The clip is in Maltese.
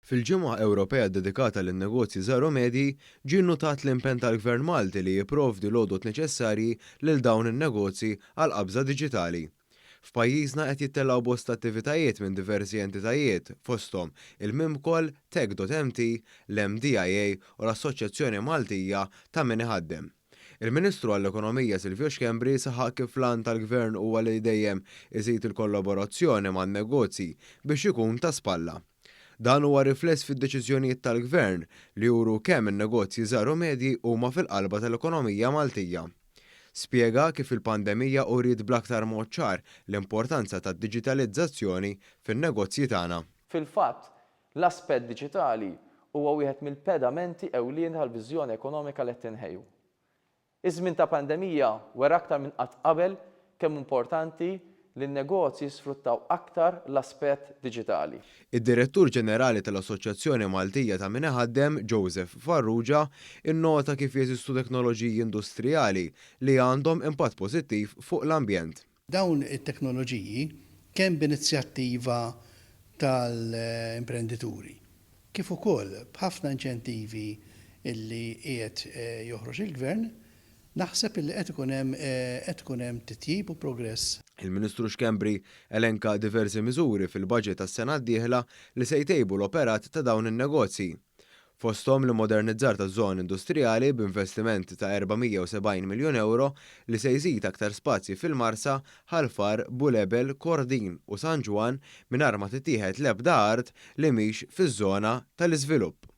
Fil-ġimgħa Ewropea dedikata lin negozji żaru medji ġie nnutat l-impenn tal-Gvern Malti li jipprovdi l-għodot neċessarji lil dawn in-negozji għal qabża diġitali. F'pajjiżna qed jittellgħu bosta attivitajiet minn diversi entitajiet fosthom il-Mimkol, Tech.mt, l-MDIA u l-Assoċjazzjoni Maltija ta' min iħaddem. Il-Ministru għall-Ekonomija Silvio Xkembri saħaq kif l-għan tal-Gvern huwa li dejjem iżid il-kollaborazzjoni man-negozji biex ikun ta' spalla. Dan huwa rifless fid-deċiżjonijiet tal-Gvern li juru kemm in-negozji żaru medji huma fil-qalba tal-ekonomija Maltija. Spjega kif il-pandemija uriet bl-aktar mod ċar l-importanza tad-diġitalizzazzjoni fin-negozji tagħna. Fil-fatt, l-aspett diġitali huwa wieħed mill-pedamenti ewlien tal-viżjoni ekonomika li qed tinħejju. Iż-żmien ta' pandemija wera aktar minn qatt qabel kemm importanti li n-negozji sfruttaw aktar l-aspett diġitali. Id-Direttur Ġenerali tal-Assoċjazzjoni Maltija ta' min iħaddem, Joseph Farrugia, innota kif jeżistu teknoloġiji industrijali li għandhom impatt pożittiv fuq l-ambjent. Dawn it-teknoloġiji kemm b'inizjattiva tal-imprenditori, kif ukoll b'ħafna inċentivi illi qiegħed joħroġ il-Gvern, naħseb illi qed ikun hemm titjib u progress. Il-Ministru Xkembri elenka diversi miżuri fil-budget tas-sena d-dieħla li se jtejbu l-operat ta' dawn in-negozji. Fosthom li modernizzar taż-żoni industrijali b'investiment ta' 470 miljun euro li se jżid aktar spazji fil-Marsa, Ħalfar, Bulebel, Kordin u San Ġwan mingħajr ma titieħed l-ebda art li mhix fiż-żona tal-iżvilupp.